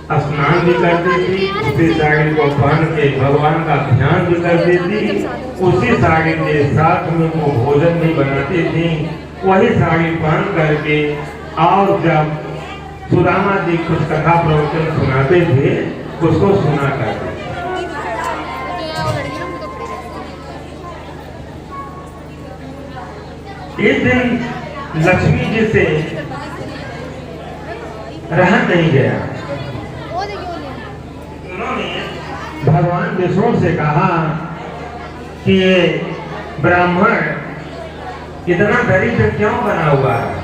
स्नान भी करती थी, उसी साड़ी को पहन के भगवान का ध्यान भी करती थी, उसी साड़ी के साथ में वो भोजन भी बनाती थी, वही साड़ी पहन करके। और जब सुदामा जी कुछ कथा प्रवचन सुनाते थे उसको सुना करते थे। एक दिन लक्ष्मी जी से रहा नहीं गया। उन्होंने भगवान विष्णु से कहा कि ये ब्राह्मण इतना दरिद्र क्यों बना हुआ है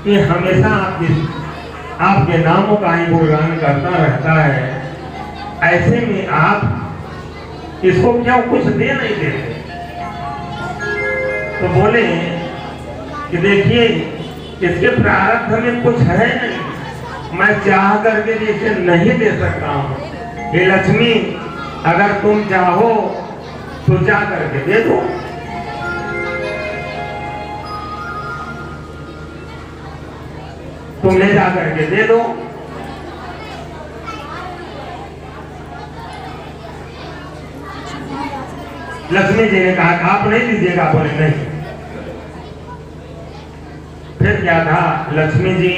कि हमेशा आपके नामों का ही गुणगान करता रहता है। ऐसे में आप इसको क्यों कुछ दे नहीं देते? तो बोले कि देखिए, इसके प्रारब्ध में कुछ है नहीं, मैं चाह करके इसे नहीं दे सकता हूँ। ये लक्ष्मी, अगर तुम चाहो तो जा करके दे दो। तुम ले जा करके दे दो। लक्ष्मी जी ने कहा आप नहीं दीजिएगा? बोले नहीं। फिर क्या था, लक्ष्मी जी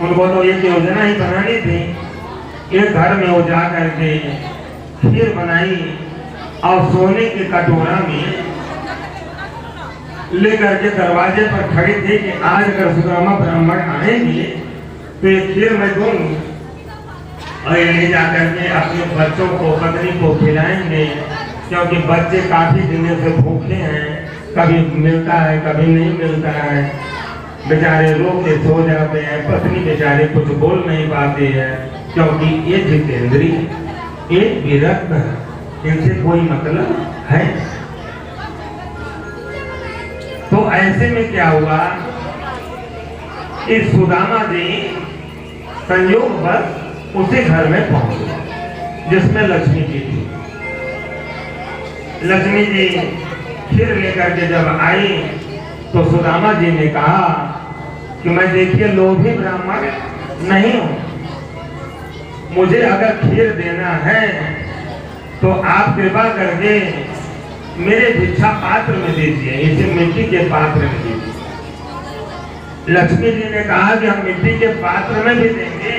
उनको तो एक योजना ही बनानी थी। एक घर में वो जा करके खीर बनाई और सोने के कटोरा में लेकर के दरवाजे पर खड़ी थी कि आज अगर सुदामा ब्राह्मण आएंगे तो ये खीर मैं दूंगी और ये ले जाकर के अपने बच्चों को, पत्नी को खिलाएंगे, क्योंकि बच्चे काफी दिनों से भूखे हैं। कभी मिलता है, कभी नहीं मिलता है, बेचारे रो के सो जाते हैं। पत्नी बेचारे कुछ बोल नहीं पाती है, क्योंकि ये जितेंद्री, एक विरक्त है, इनसे कोई मतलब है। तो ऐसे में क्या हुआ, इस सुदामा जी संयोग बस उसी घर में पहुंच गए जिसमें लक्ष्मी जी थी। लक्ष्मी जी खीर लेकर के जब आई तो सुदामा जी ने कहा कि मैं देखिए लोभी ब्राह्मण नहीं हूं, मुझे अगर खीर देना है तो आप कृपा करके मेरे भिक्षा पात्र में दीजिए, इसे मिट्टी के पात्र में दीजिए। लक्ष्मी जी ने कहा कि हम मिट्टी के पात्र में भी देंगे,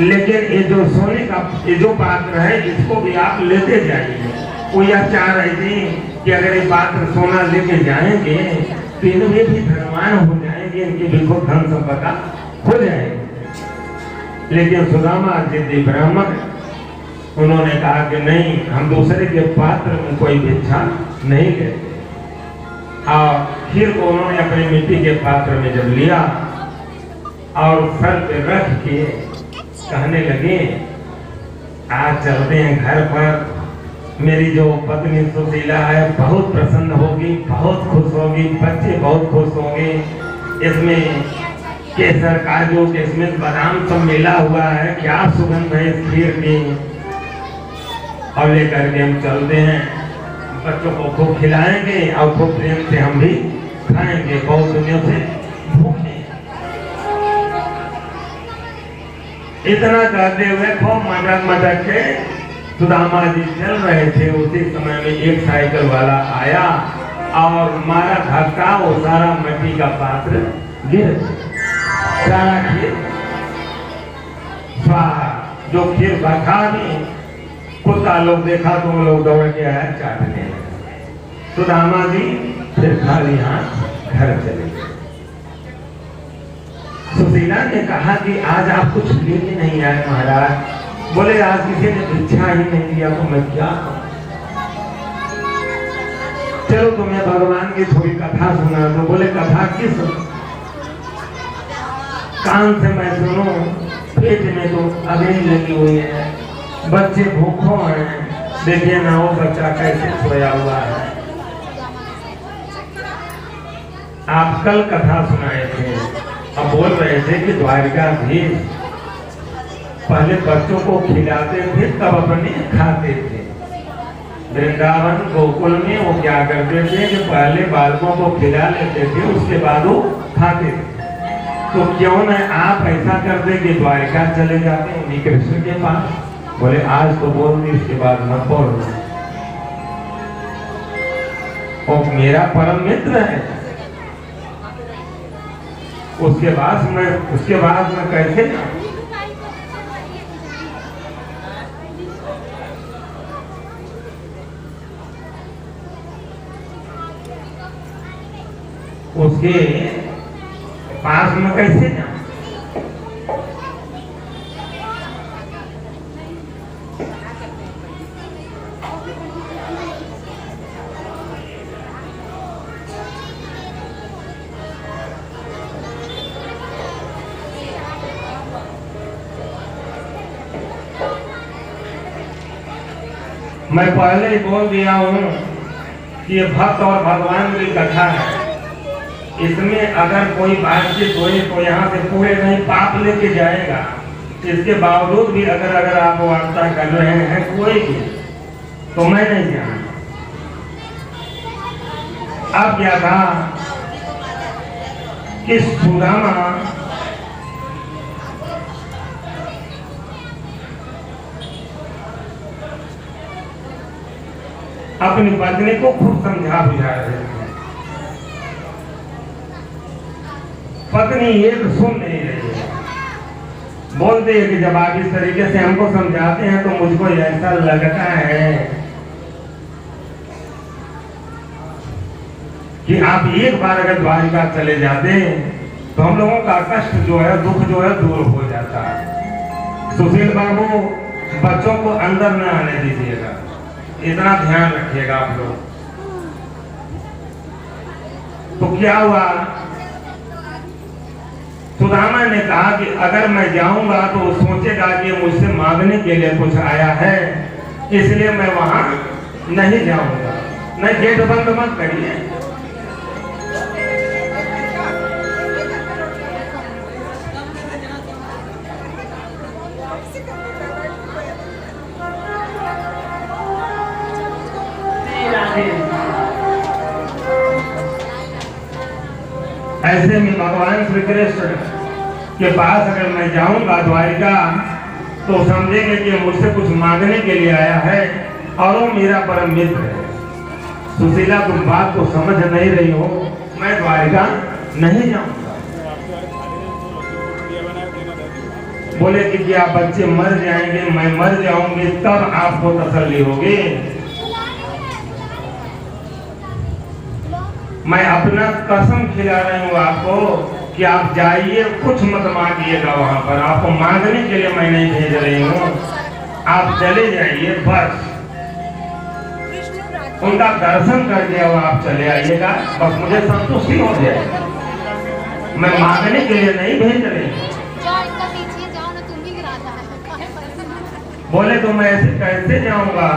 लेकिन ये जो सोने का ये जो पात्र है इसको भी आप लेते जाइए। वो यह चाह रही थी कि अगर ये पात्र सोना लेके जाएंगे तो इनमें भी धनवान हो जाएंगे, इनकी भी खूब धन संपदा हो जाएगी। लेकिन सुदामा जिद्दी ब्राह्मण, उन्होंने कहा कि नहीं, हम दूसरे के पात्र में कोई भिक्षा नहीं लेते। और खीर को उन्होंने अपने मिट्टी के पात्र में जब लिया और सर पे रख के कहने लगे, आज चलते हैं घर पर, मेरी जो पत्नी सुशीला है बहुत प्रसन्न होगी, बहुत खुश होगी, बच्चे बहुत खुश होंगे। इसमें केसर, काजू, किशमिश, बादाम सब मिला हुआ है, क्या सुगंध है इस खीर की। और लेकर के हम चलते हैं, बच्चों को खूब खिलाएंगे और खूब प्रेम से हम भी खाएंगे, बहुत दिनों से भूखे। इतना कहते हुए खूब मटक के सुदामा जी चल रहे थे। उसी समय में एक साइकिल वाला आया और मारा धक्का, वो सारा मिट्टी का पात्र गिर, सारा खीर स्वाहा। जो खीर बखा नहीं, कुत्ता लोग देखा तो वो लोग दौड़ के आया चाटने लगे। सुदामा जी फिर खाली हाथ घर चले गए। सुशीला ने कहा कि आज आप कुछ लेके नहीं आए महाराज। बोले आज किसी ने भिक्षा ही नहीं दिया तो मैं क्या करूं? चलो तुम्हें भगवान की थोड़ी कथा सुना दो। बोले कथा किस? कान से मैं सुनूं, पेट में तो अग्नि लगी हुई है, बच्चे भूखों हैं, देखिए ना वो बच्चा कैसे सोया हुआ है। आप कल कथा सुनाए थे, अब बोल रहे थे कि द्वारिकाधीश पहले बच्चों को खिलाते थे तब अपने खाते थे। वृंदावन गोकुल में वो क्या करते थे कि पहले बालकों को खिला लेते थे, उसके बाद वो खाते थे। तो क्यों न आप ऐसा कर दे कि द्वारिका चले जाते हैं उन्हीं कृष्ण के पास। बोले आज तो बोल दी, इसके बाद मत बोल। और मेरा परम मित्र है, उसके बाद मैं कैसे जाऊं? उसके पास में कैसे जाऊं? मैं पहले ही बोल दिया हूं कि ये भक्त और भगवान की कथा है। इसमें अगर कोई बातचीत हुई तो यहाँ से पूरे नहीं पाप लेके जाएगा। इसके बावजूद भी अगर आप वार्ता कर रहे हैं कोई भी, तो मैं नहीं जानता। अब क्या था कि सुदामा अपनी पत्नी को खूब समझा बुझा रहे थे। पत्नी एक सुन नहीं रही है। बोलते हैं कि जब आप इस तरीके से हमको समझाते हैं तो मुझको ऐसा लगता है कि आप एक बार अगर द्वारिका चले जाते तो हम लोगों का कष्ट जो है, दुख जो है दूर हो जाता है। सुशील बाबू, बच्चों को अंदर न आने दीजिएगा, इतना ध्यान रखिएगा आप लोग। तो क्या हुआ, सुदामा ने कहा कि अगर मैं जाऊंगा तो वो सोचेगा कि मुझसे मांगने के लिए कुछ आया है, इसलिए मैं वहां नहीं जाऊंगा। नहीं, गेट बंद मत करिए। ऐसे में भगवान श्री कृष्ण के पास अगर मैं जाऊंगा द्वारिका तो समझेंगे कि मुझसे कुछ मांगने के लिए आया है और वो मेरा परम मित्र है। सुशीला, तुम बात को समझ नहीं रही हो, मैं द्वारिका नहीं जाऊंगा। बोले कि क्या बच्चे मर जाएंगे, मैं मर जाऊंगी, तब आपको तसल्ली होगी। मैं अपना कसम खिला रही हूँ आपको कि आप जाइए, कुछ मत मांगिएगा वहां पर। आपको मांगने के लिए मैं नहीं भेज रही हूँ, आप चले जाइए बस। उनका दर्शन करके अब आप चले आइएगा, बस मुझे संतुष्टि हो जाएगी। मैं मांगने के लिए नहीं भेज रही हूँ। बोले तो मैं ऐसे कैसे जाऊंगा?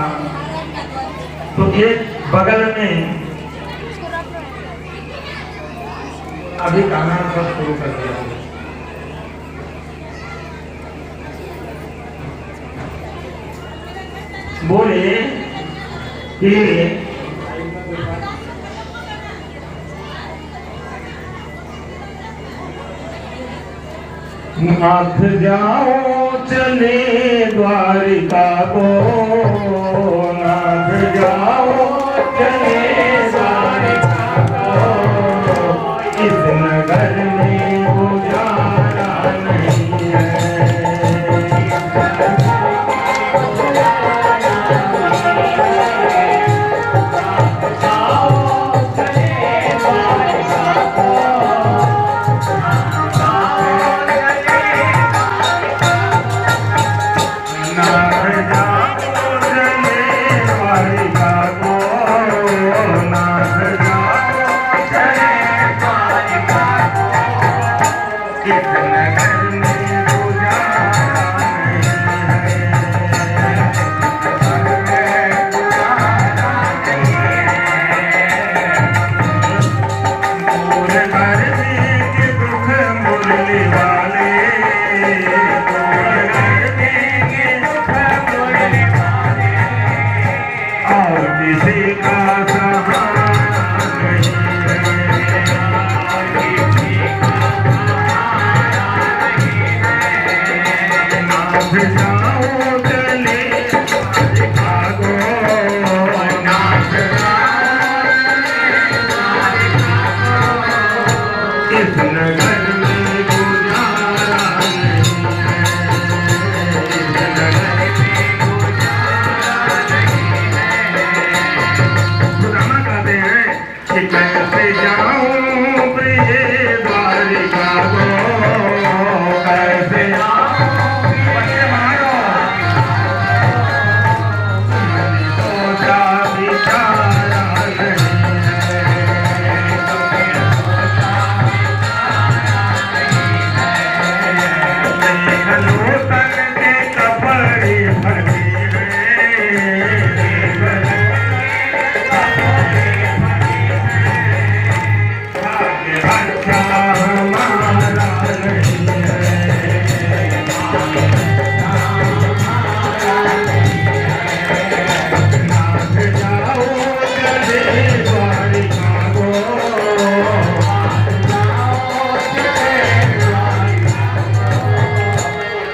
तो एक बगल में अभी गाना सब शुरू कर दिया। बोले कि नाथ जाओ चले द्वारिका को, नाथ जाओ चले द्वारिका को, इस नगर में गुजारा नहीं है। जाओ चले भागो नाथ इस नगर में गुजारा नहीं है, इस नगर में गुजारा नहीं है। सुदामा कहते हैं कि कैसे जाऊं प्रिय द्वारिका को, कैसे बच्चे मारो सोचा विचारा नहीं है, लोटन के कपड़े भरे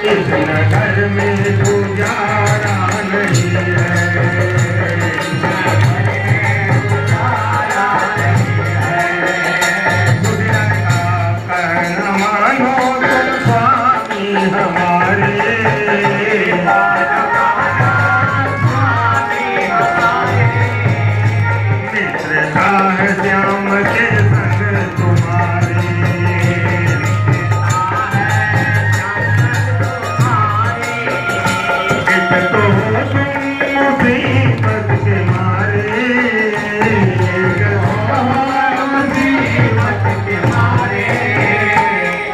इस नगर में गुजारा नहीं है, गुजर का कहना मानो तुम स्वामी हमारे, मित्रता है श्याम के संग तुम्हारे, तो मुसीबत के मारे, मुसीबत के मारे,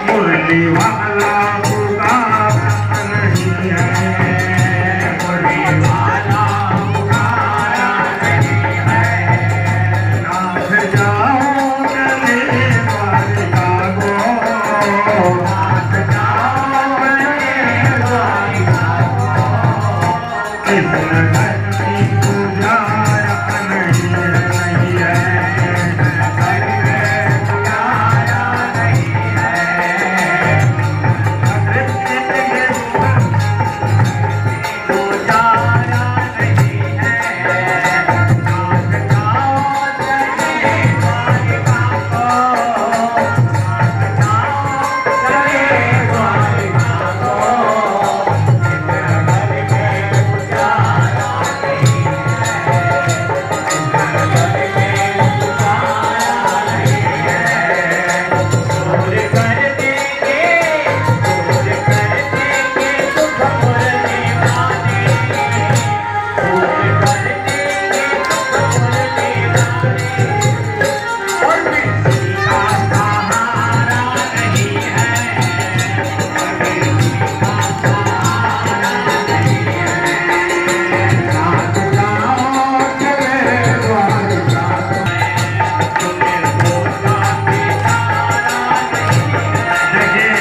मुरली वाला पुकारा नहीं है, मुरली वाला पुकारा नहीं है, नाथ जाओ चले द्वारिका को, नाथ जाओ चले द्वारिका को, इस नगर में गुजारा नहीं है, नगर में गुजारा नहीं है, गुजारा नहीं है, नाथ जाओ चले द्वारिका को, नाथ जाओ चले द्वारिका को, इस नगर में गुजारा नहीं है, इस नगर में गुजारा नहीं है, दूर कर देंगे, दूर कर देंगे दुख मुरली वाले, दूर कर देंगे दुख मुरली वाले, और किसी का सहारा नहीं है, किसी का सहारा नहीं है, नाथ जाओ चले द्वारिका को, तुम्हें सोचा विचारा नहीं है। देखिए,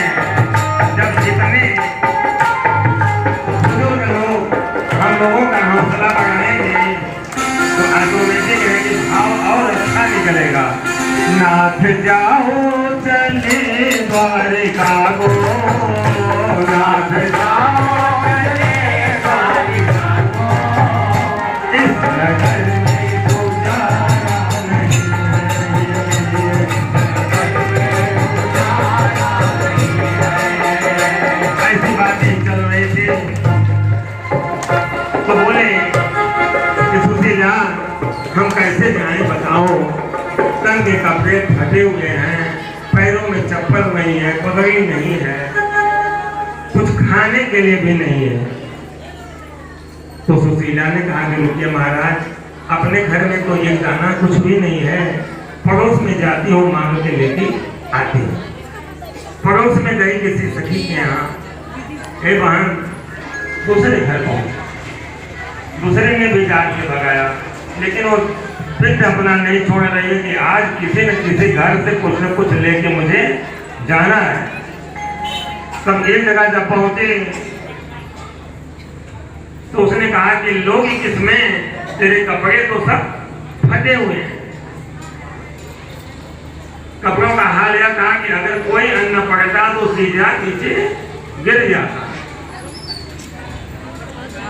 जब जितने बुजुर्ग लोग हम लोगों का हौसला बढ़ाएंगे तो ऑटोमेटिक है कि भाव और अच्छा निकलेगा। नाथ जाओ चले द्वारिका को, नाथ जाओ चले द्वारिका को, इस नगर में गुजारा नहीं है, ऐसी बातें चल रही थी तो बोले कि सुशीला हम कैसे जाएं बताओ, तंग के कपड़े फटे हुए हैं, पैरों में चप्पल नहीं है, पगड़ी नहीं है, कुछ खाने के लिए भी नहीं है। तो सुशीला ने कहा कि रुकिए महाराज, अपने घर में तो ये दाना कुछ भी नहीं है, पड़ोस में जाती हूँ मांग के लेती आती हूँ। पड़ोस में गई किसी सखी के यहाँ, हे बहन दूसरे घर पहुंच, दूसरे ने भी जाके भगाया, लेकिन वो फिर अपना नहीं छोड़ रही है कि आज किसी न किसी घर से कुछ न कुछ लेके मुझे जाना है। तब एक जगह जब पहुंचे तो उसने कहा कि लोग किसमें, तेरे कपड़े तो सब फटे हुए हैं। कपड़ों का हाल यह था कि अगर कोई अन्न पड़ता तो सीधा नीचे गिर जाता।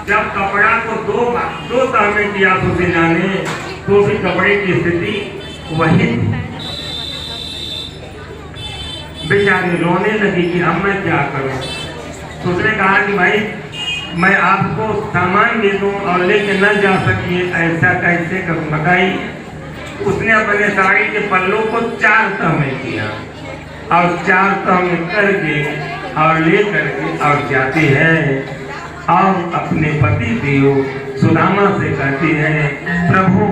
जब कपड़ा को दो तह में किया सुशीला ने, तो भी कपड़े की स्थिति वही थी। बेचारी रोने लगी कि अब मैं क्या करूं। तो उसने कहा कि भाई मैं आपको सामान दे दूं और लेके न जा सकिए, ऐसा कैसे करूं बताइए। उसने अपने साड़ी के पल्लों को 4 तह में किया और 4 तह में करके और ले करके और जाती है और अपने पति देव सुदामा से कहती है, प्रभु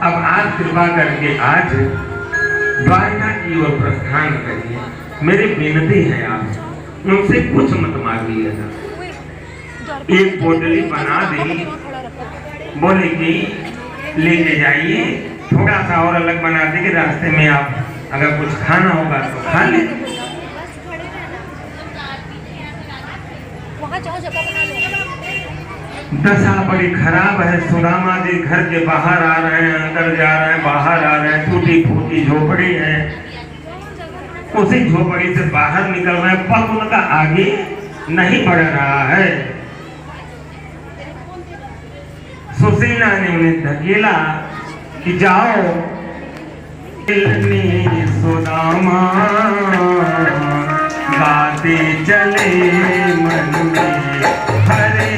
अब आज कृपा करके आज द्वारका की ओर प्रस्थान करिए, मेरी विनती है आप उनसे कुछ मत मांगिएगा। एक पोटली बना दी, बोले कि लेके जाइए, थोड़ा सा और अलग बना दे कि रास्ते में आप अगर कुछ खाना होगा तो खा ले। दशा बड़ी खराब है। सुदामा जी घर के बाहर आ रहे हैं, अंदर जा रहे हैं, बाहर आ रहे हैं, टूटी फूटी झोपड़ी है, उसी झोपड़ी से बाहर निकल रहे हैं, पग उनका आगे नहीं बढ़ रहा है। सुशीला ने उन्हें धकेला कि जाओ। सुदामा बातें चले मन में, हरे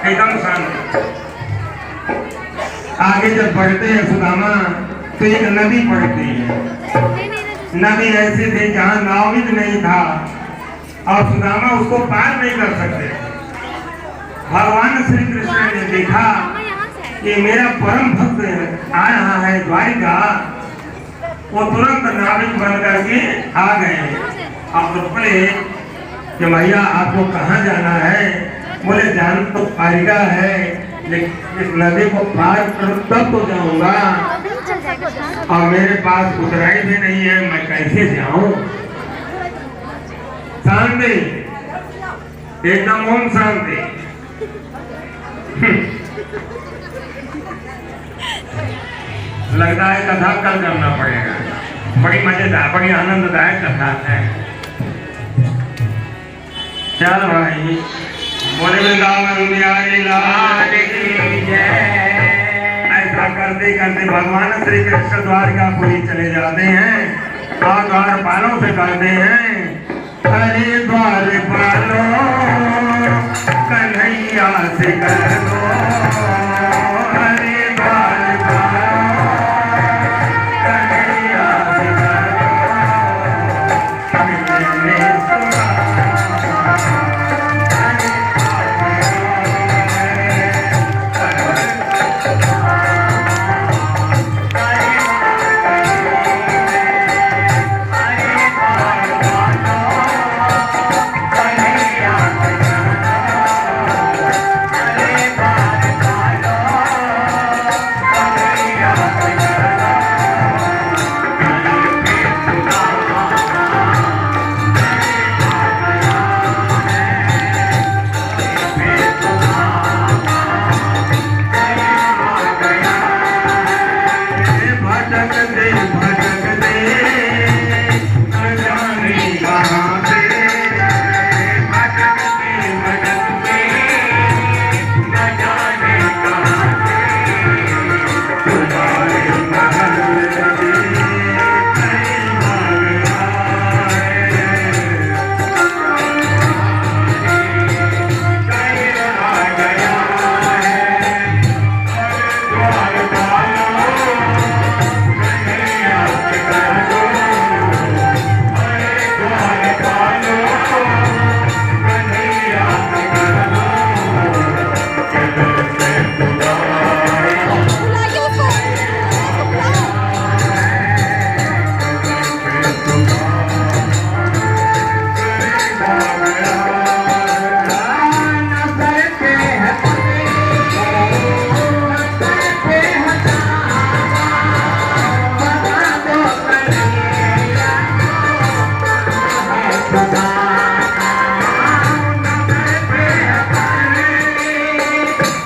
एकदम शांत। आगे जब बढ़ते हैं सुदामा तो एक नदी पड़ती है। नदी ऐसी थी जहाँ नाविक नहीं था और सुदामा उसको पार नहीं कर सकते। भगवान श्री कृष्ण ने देखा कि मेरा परम भक्त आ रहा है द्वारिका, वो तुरंत नाविक बन करके आ गए। अब तो बोले कि भैया आपको कहाँ जाना है? बोले जान तो पाएगा है, लेकिन इस नदी को पार करूं तब तो जाऊंगा, और मेरे पास उतराई भी नहीं है, मैं कैसे जाऊं? शांति, एकदम ओम शांति। लगता है कथा कल करना पड़ेगा, बड़ी मजेदार बड़ी आनंददायक कथा है। चल भाई, बोले वृंदावन बिहारी लाल की जय। ऐसा करते करते करते भगवान श्री कृष्ण द्वारकापुरी चले जाते हैं और द्वारपालों से कहते हैं, अरे द्वारपालों कन्हैया से कह दो, अरे द्वारपालों कन्हैया से कह दो,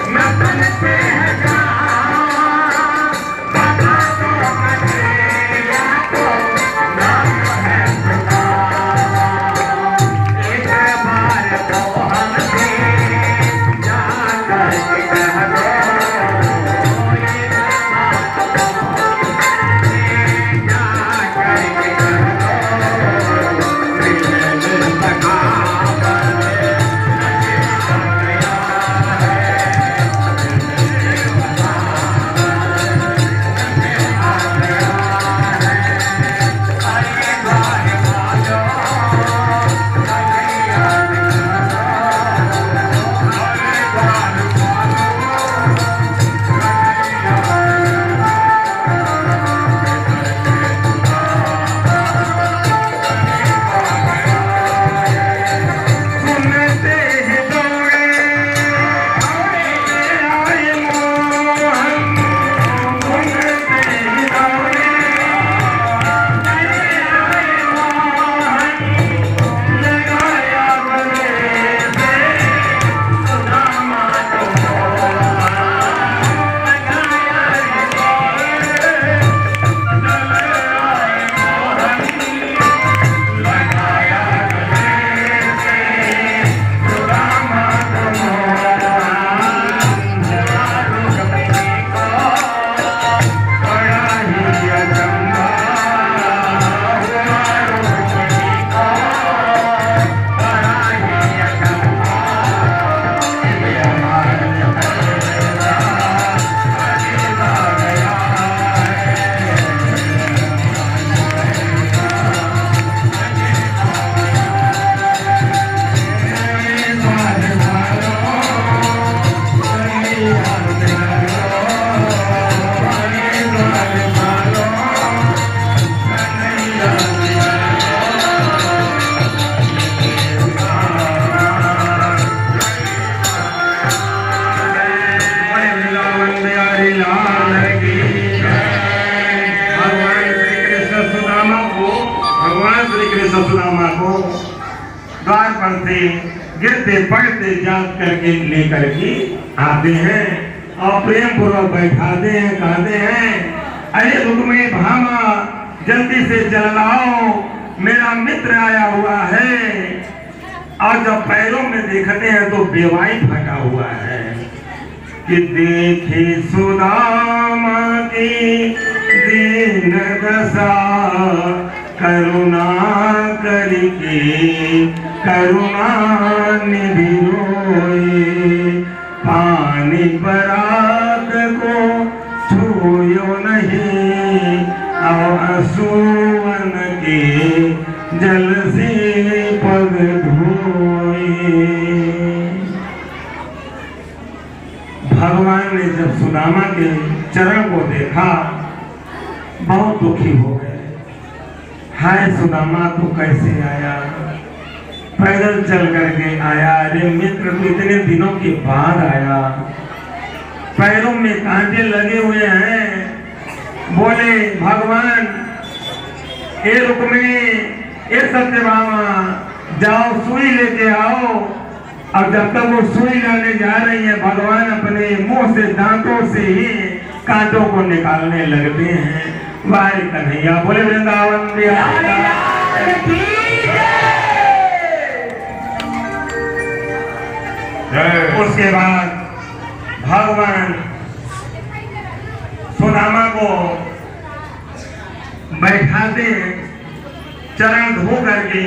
मैंने सुना सुदामा को द्वार पर से गिरते पड़ते जांच करके लेकर के आते हैं और प्रेम पूर्वक बैठाते हैं, कहते हैं अरे रुक्मे भामा जल्दी से चल लाओ, मेरा मित्र आया हुआ है। और जब पैरों में देखते हैं तो बेवाई फटा हुआ है कि देखे सुदामा करुणा निधि रोए, पानी बरात को छूयो नहीं, आंसुअन के जल से पग धोए। भगवान ने जब सुदामा के चरण को देखा बहुत दुखी हो गए। हाय सुदामा तू कैसे आया, पैदल चल करके आया, अरे मित्र तू इतने दिनों के बाद आया, पैरों में कांटे लगे हुए हैं। बोले भगवान ए रुक्मिणी ए सत्यभामा जाओ सुई लेके आओ। अब जब तक वो सुई लाने जा रही है भगवान अपने मुंह से दांतों से ही कांटों को निकालने लगते हैं। वाहे कन्हैया बोले वृंदावन बिहारी। उसके बाद भगवान सुदामा को बैठाते चरण धो करके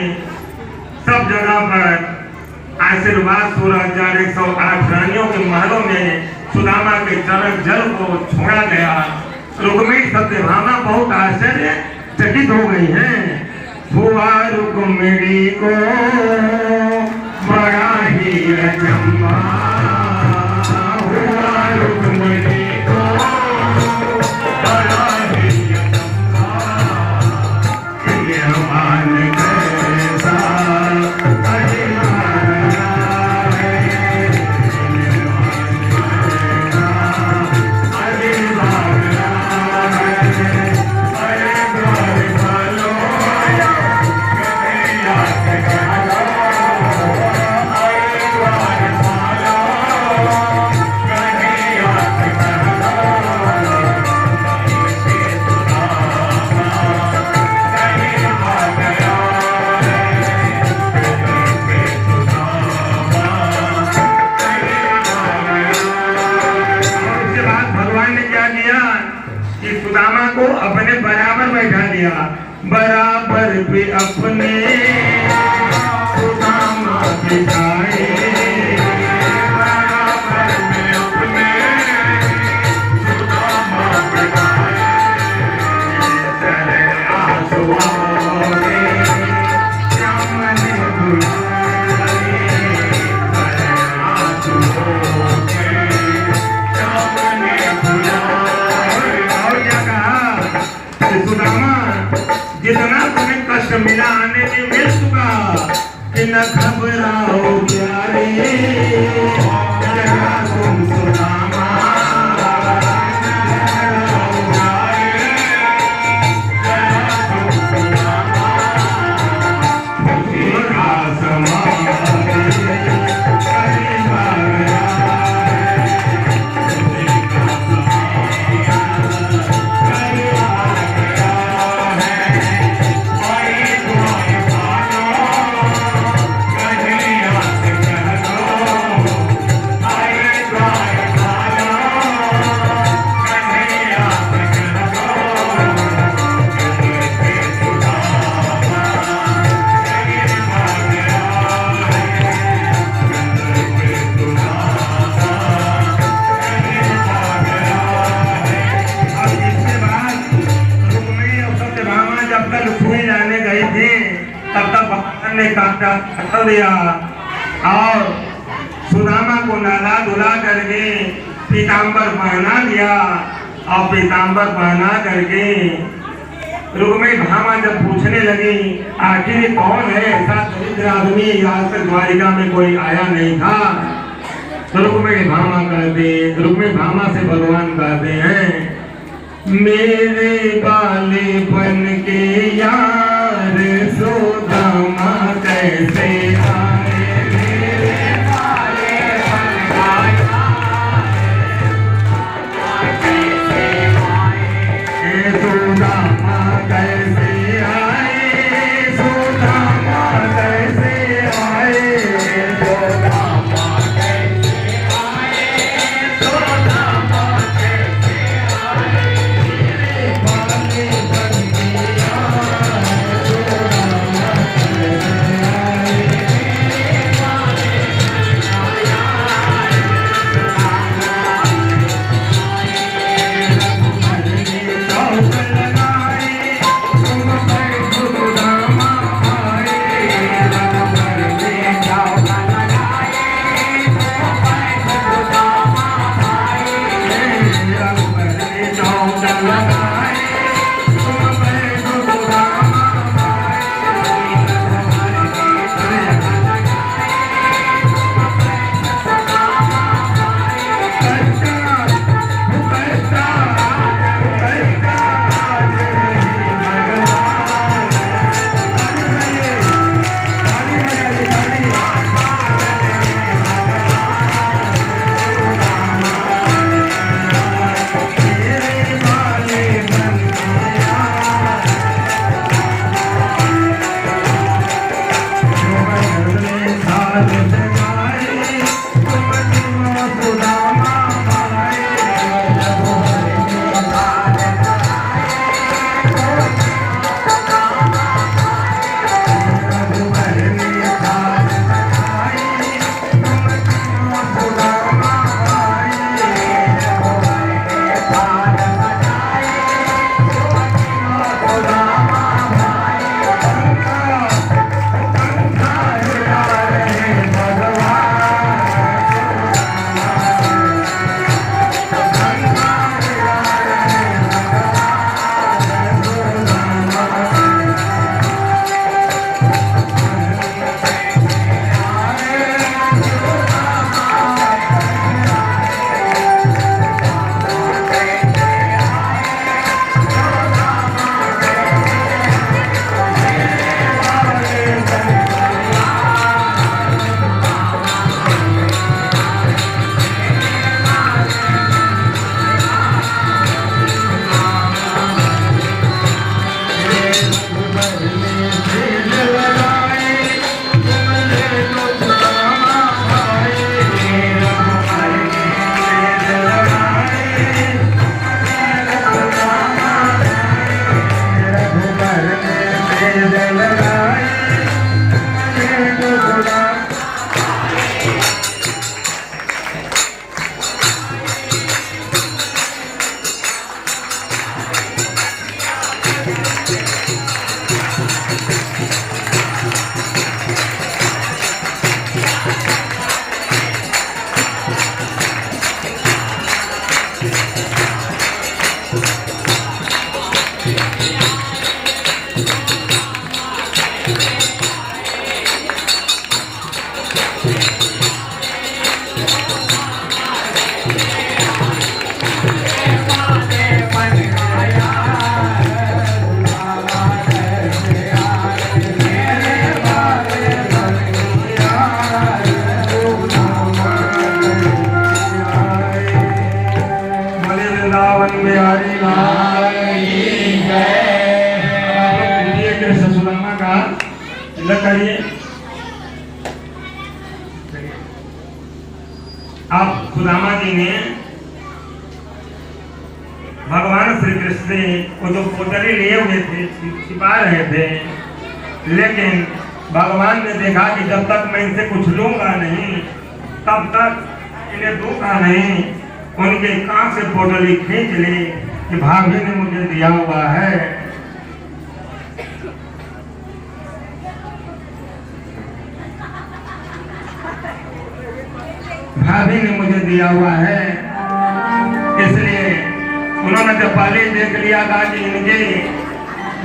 सब जगह पर आशीर्वाद 16,108 रानियों के महलों में सुदामा के चरण जल को छोड़ा गया। रुक्मिणी सत्यभामा बहुत आश्चर्य चकित हो गई हैं। हुआ रुक्मिणी को बड़ा ही अचंभा, हुआ रुक्मिणी को बड़ा ही अचंभा, यह मान कैसा सुदामा को अपने बराबर बैठा दिया। बराबर पे अपने सुदामा बिठाए, बराबर पे अपने सुदामा बिठाए, तेरे आंसुओं ने श्याम ने बुलाए, तेरे आंसुओं ने श्याम ने बुलाए। सुदामा जितना तुम्हें कष्ट मिला आने में मिल चुका, कि न घबराओ प्यारे जरा तुम सुदामा, ने कांटा हटा दिया और सुदामा को नहला धुला करके पीताम्बर पहना दिया। और पीताम्बर पहना करके रुक्मिणी भामा जब पूछने लगी आखिर कौन है ऐसा दरिद्र आदमी, आज तक द्वारिका में कोई आया नहीं था। तो रुक्मिणी भामा से भगवान कहते हैं मेरे बालेपन के यार सुदामा कैसे आए, मेरे बालेपन का यार कैसे आए, सुदामा कैसे आए, सुदामा कैसे आए, सुदामा कैसे आए, सुदामा कैसे आए, मेरे बालेपन के यार सुदामा कैसे आए। बोले वृंदावन बिहारी लाल की जय। कृष्ण सुदामा का तिलक करिए। आप सुदामा जी ने भगवान श्री कृष्ण से वो जो पोटली लिए हुए थे छिपा रहे थे, लेकिन भगवान ने देखा कि जब तक मैं इनसे कुछ लूंगा नहीं तब तक इन्हें दूंगा नहीं। उनके कान से पोटली खींच ली कि भाभी ने मुझे दिया हुआ है। भाभी ने मुझे दिया हुआ है, इसलिए उन्होंने जब पहले देख लिया था कि इनके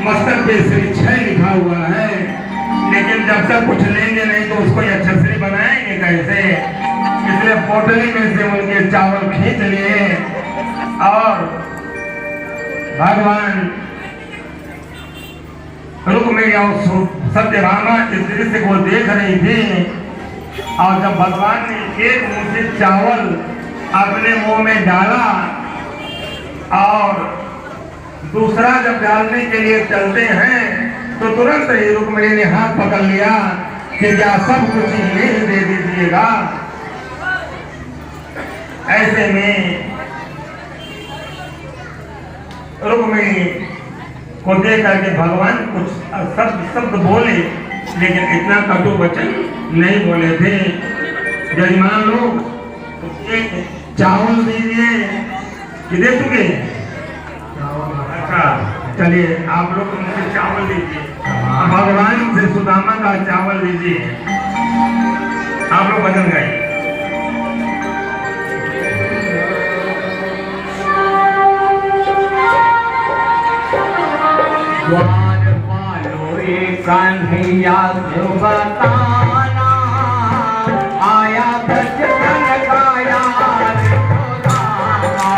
मस्तक पे श्री 6 लिखा हुआ है, लेकिन जब तक कुछ लेंगे नहीं तो उसको यशस्वी बनाएंगे कैसे, इसलिए पोटली में से उनके चावल खींच लिए और भगवान रुक्मिणी और सत्यभामा इस दृश्य को देख रही थी। और जब भगवान ने एक मुट्ठी चावल अपने मुंह में डाला और दूसरा जब डालने के लिए चलते हैं तो तुरंत ही रुक्मिणी ने हाथ पकड़ लिया कि क्या सब कुछ इन्हें दे दीजिएगा। ऐसे में रुक्मिणी को देख करके भगवान कुछ शब्द बोले, लेकिन इतना कटु वचन नहीं बोले थे। जजमान लोग एक चावल दीजिए कि दे चुके। अच्छा चलिए आप लोग मुझे चावल दीजिए, भगवान से सुदामा का चावल दीजिए। आप लोग भजन गाइए। द्वार पालो एक कन्हैया सुबताना, आया बचपन का यार सुदामा।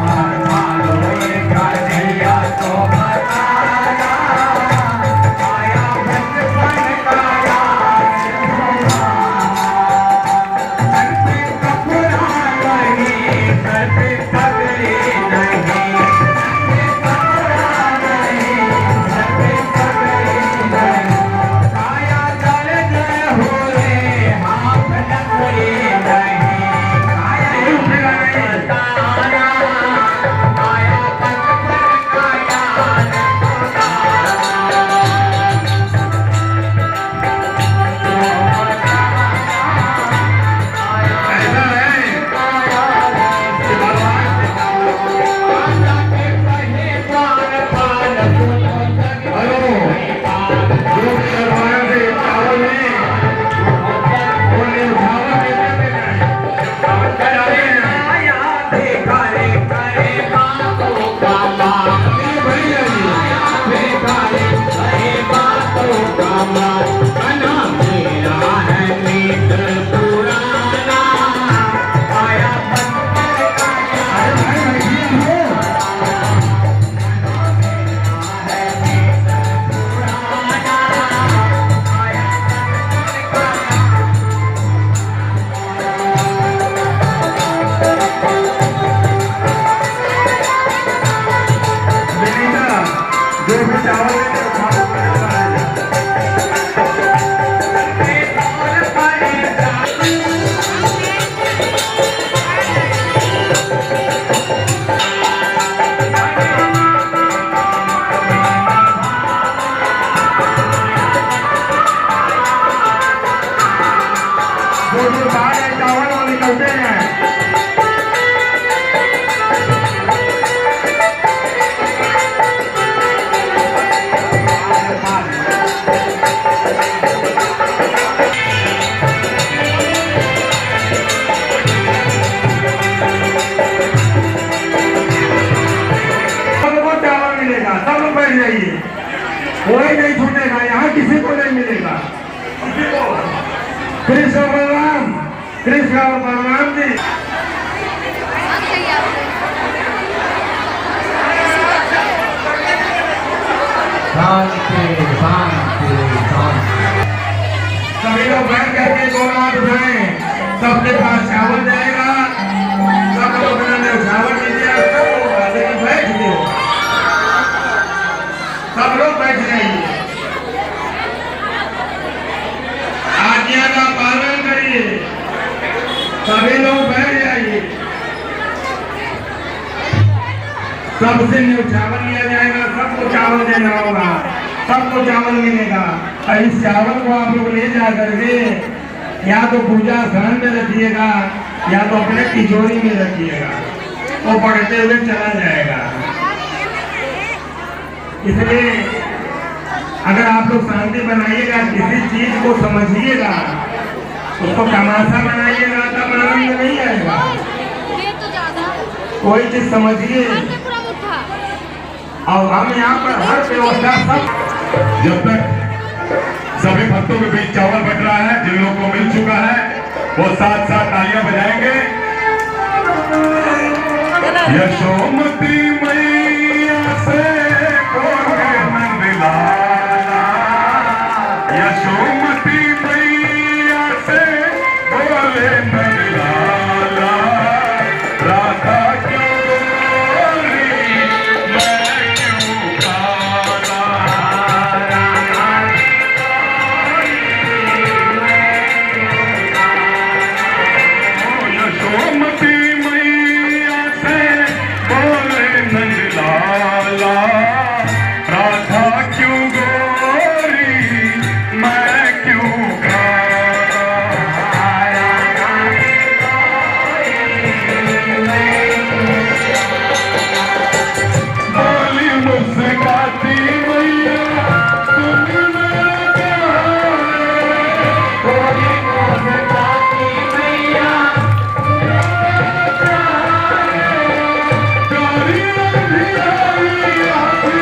द्वार पालो एक कन्हैया सुबताना, आया बचपन का यार सुदामा। सर पे कपड़ा नहीं, सर पे पगड़ी नहीं, काया कोई नहीं छूटेगा, यहाँ किसी को नहीं मिलेगा, किसी को। कृष्ण और बलराम, कृष्ण और बलराम जी शांति शांति शांति। सभी लोग बैठ करके दोनों हाथ उठाएं, सबके पास चावल जाएगा, सब लोग चावल दीजिए, सब लोग आगे बैठ गए, सब लोग बैठ जाइए, आज्ञा का पालन करिए, सभी लोग बैठ जाइए, सबसे चावल लिया जाएगा, सबको चावल देना होगा, सबको चावल मिलेगा। और इस चावल को आप लोग ले जा करके या तो पूजा स्थान में रखिएगा या तो अपने तिजोरी में रखिएगा, वो बढ़ते हुए चला जाएगा। इसलिए अगर आप लोग शांति बनाइएगा, किसी चीज को समझिएगा, उसको तमाशा बनाइएगा तब आनंद नहीं आएगा। कोई चीज समझिए, और हम यहाँ पर हर व्यवस्था सब, जब तक सभी भक्तों के बीच चावल बट रहा है, जिन लोगों को मिल चुका है वो साथ साथ तालियां बजाएंगे। यशोमती मैया से बोले नंदलाला, यशोमती मैया से बोले नंदलाला, राधा क्यों बोली मैं क्यों काला, यशोमती मैया से बोले नंदलाला, राधा क्यों गोरी मैं क्यों काला, बोली मुस्काती मैया सुन मेरा प्यार, बोली मुस्काती मैया कारी अंधियारी आती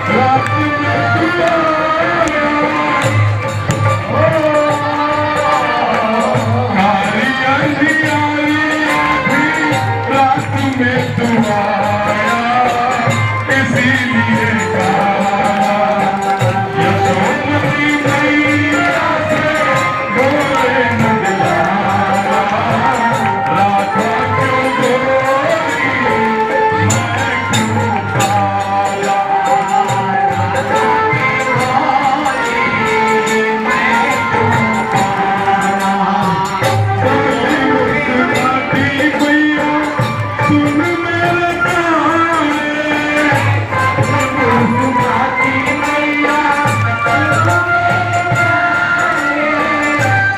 रात में सुनाया, कारी अंधियारी आती रात में सुनाया, इसीलिए काला, यशोमती मैया से बोले नंदलाला, राधा क्यों गोरी मैं क्यों काला, बोली मुस्काती मैया सुन मेरे काले, मुस्काती मैया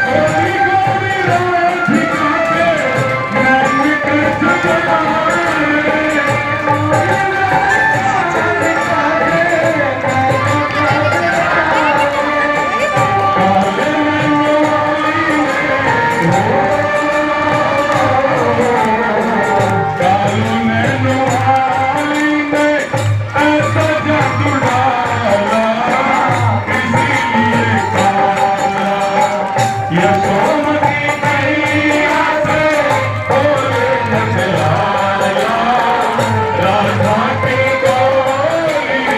गोरी गोरी राधिका के रंग के चमकाए, काले नैनों वाली कालो नैनों वाली ने ऐसा जादू डाला, इसीलिए काला, यशोमती मैया से बोले नंदलाला, राधा की गोरी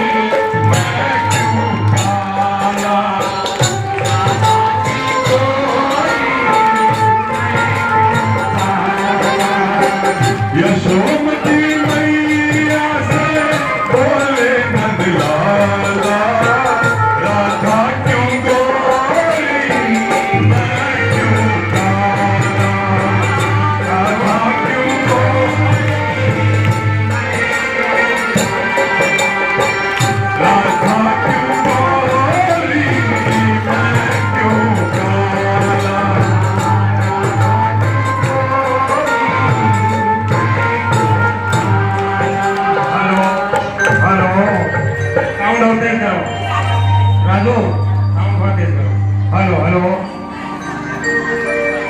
मैं क्यों काला, यशोमती मैया से बोले नंदलाला, राधा क्यों गोरी मैं क्यों काला, राधा क्यों गोरी, राधा क्यों गोरी मैं क्यों काला, हेलो हेलो, साउंड और तेज करो, राजू साउंड बहुत तेज करो, हेलो हेलो।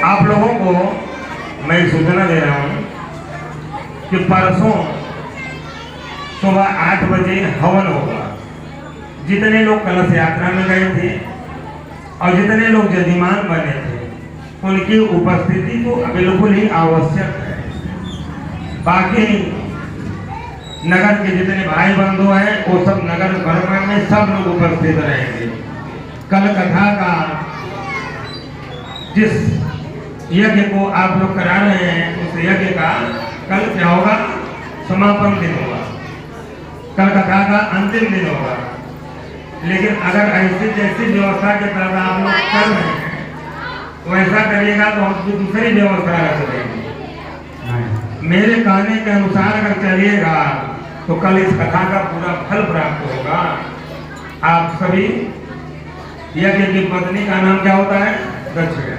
आप लोगों को मैं सूचना दे रहा हूँ कि परसों सुबह 8 बजे हवन होगा, जितने लोग कलश यात्रा में गए थे और जितने लोग जजमान बने थे उनकी उपस्थिति तो बिल्कुल ही आवश्यक है। बाकी नगर के जितने भाई बंधु हैं वो सब नगर भ्रमण में सब लोग उपस्थित रहेंगे। कल कथा का जिस यज्ञ को आप लोग करा रहे हैं उस यज्ञ का कल क्या होगा? समापन दिन होगा। कल कथा का अंतिम दिन होगा। लेकिन अगर ऐसी जैसी व्यवस्था के तहत आप लोग कर रहे हैं वैसा करिएगा तो हम दूसरी व्यवस्था रख देंगे। मेरे कहने के अनुसार अगर चलिएगा तो कल इस कथा का पूरा फल प्राप्त होगा। आप सभी यज्ञ की पत्नी का नाम क्या होता है? दक्षिणा।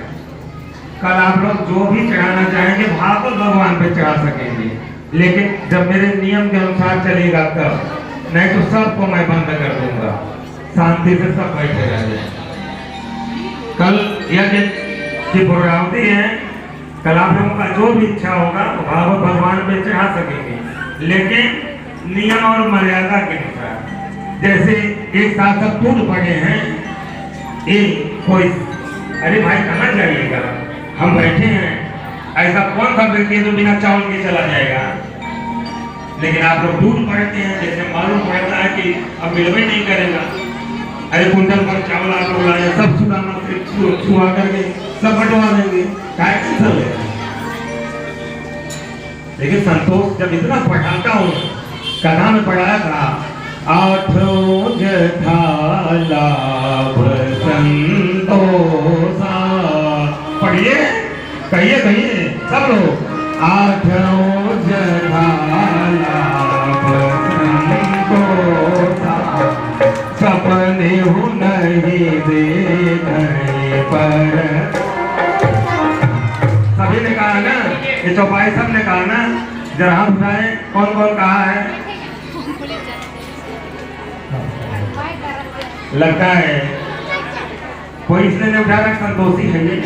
कल आप लोग जो भी चढ़ाना चाहेंगे भागवत भगवान पे चढ़ा सकेंगे, लेकिन जब मेरे नियम के अनुसार चलेगा तब, नहीं तो सबको मैं बंद कर दूंगा। शांति से सब बैठे रहेंगे। कल यज्ञ की पूर्णाहुति है। कल आप लोगों का जो भी इच्छा होगा वो भागवत भगवान पे चढ़ा सकेंगे, लेकिन नियम और मर्यादा के अनुसार। जैसे एक साथ सब टूट पड़े हैं, एक कोई अरे भाई कहाँ जाइएगा, हम बैठे हैं, ऐसा कौन सा व्यक्ति है जो बिना चावल के चला जाएगा? लेकिन आप लोग टूट पड़ते हैं, जैसे मालूम पड़ता है कि अब मिलवे नहीं करेगा। अरे कुंटल पर चावल आप लोग लाए, सब सुदामा छुआ करके सब बंटवा देंगे। लेकिन संतोष जब इतना पढ़ाता हूँ, कथा में पढ़ाया था, आठों जठाला संतोषा। पढ़िए, कहिए कहिए सब लोग, आठों जठाला संतोषा, सपने हो नहीं देखने पर। सभी ने कहा ना, ये चौपाई सब ने कहा ना, जरा हाथ उठाए, कौन कौन कहा है? लगता है कोई इसने नहीं उठा रहा, संतोषी है ये।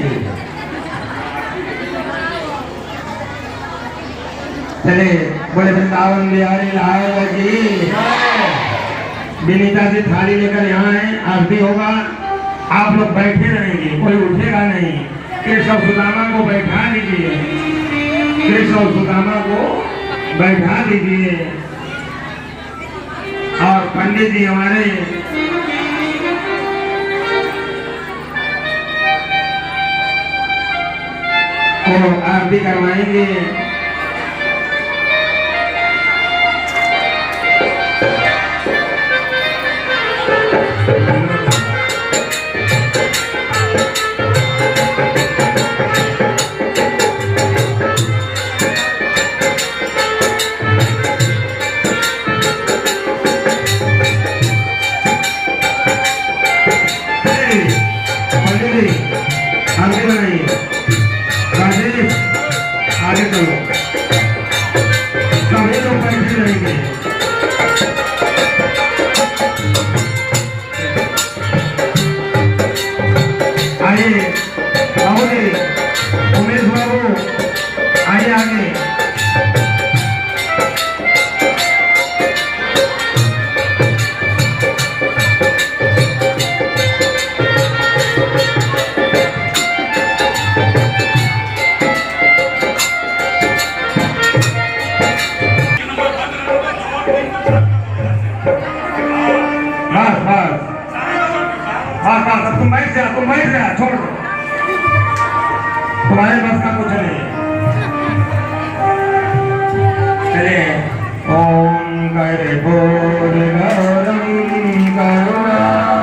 चले बोले वृंदावन बिहारी लाल जी। विनीता जी थाली लेकर यहाँ है, आरती होगा। आप लोग बैठे रहेंगे, कोई उठेगा नहीं। केशव सुदामा को बैठा दीजिए, केशव सुदामा को बैठा दीजिए। और पंडित जी हमारे को आरती करवाएंगे। आगे बढ़ाइए, राजेश आगे चलो, सभी लोग बैठे रहेंगे। आइए बाबू जी, उमेश बाबू आइए आगे। तुम बैठ जा, छोड़ दो, तुम्हारे बस का कुछ नहीं। चले ओम करे बोल गौरम करुणावतारम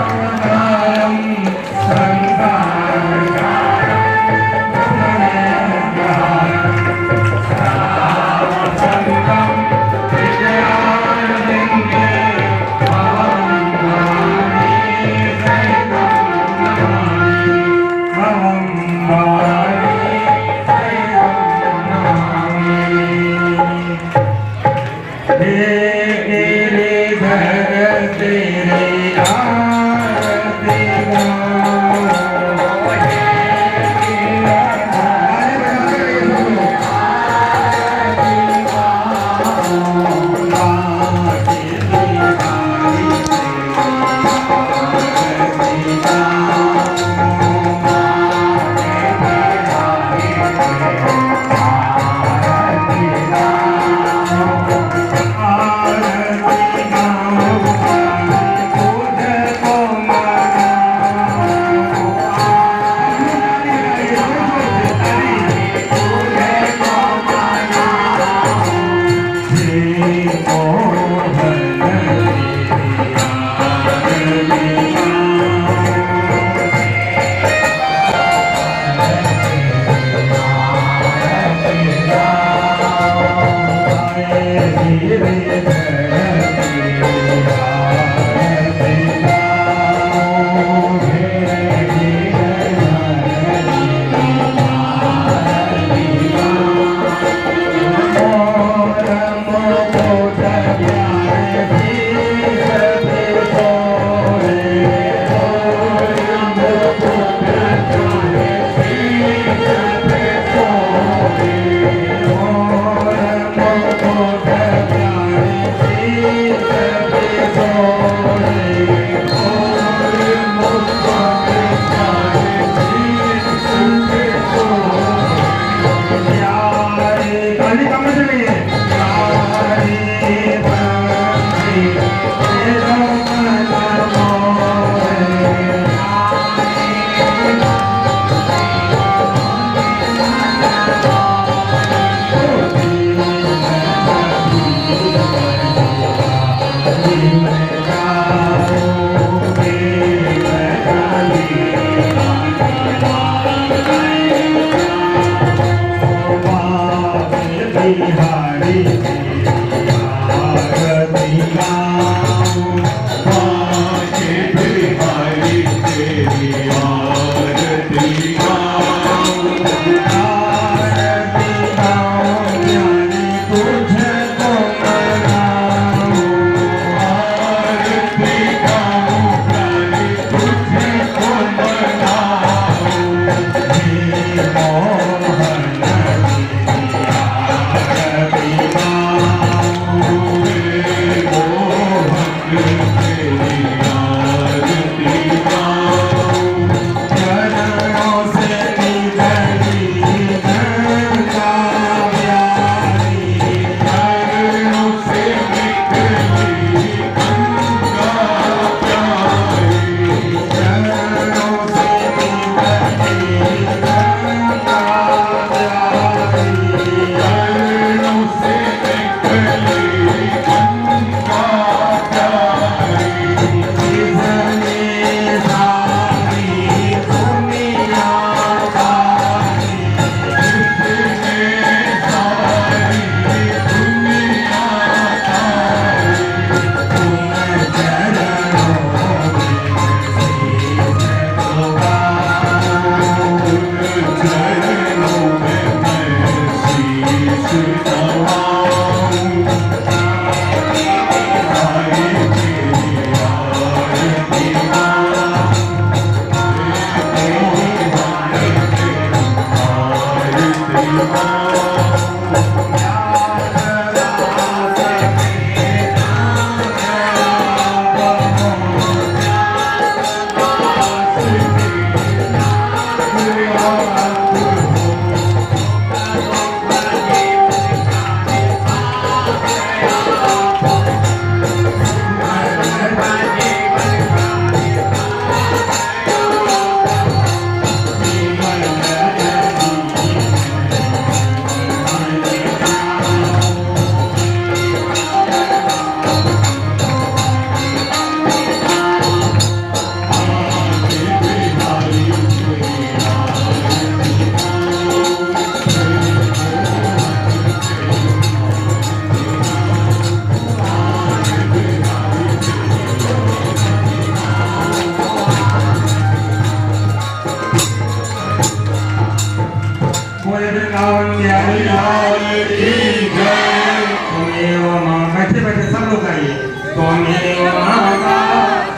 बैठे बैठे सब लोग आइए। त्वमेव माता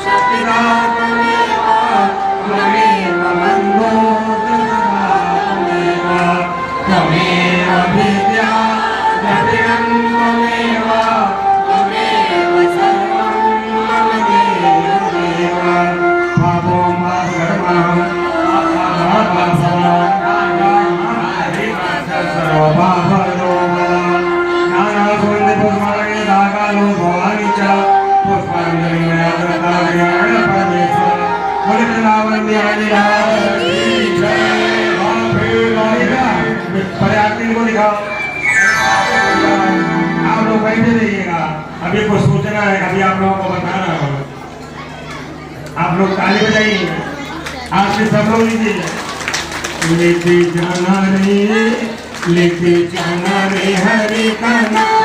पिता त्वमेव बन्धो त्वमेव विद्या जटिलं त्वमेव सर्वं मम देव भावो मा सर्वं सर्वभावरो बजना है, अभी आप लोगों को बता रहा हूँ। आप लोग ताली बजाइए, आप में सब लोग लीजिए। लेके जाना रे हरे का नाम,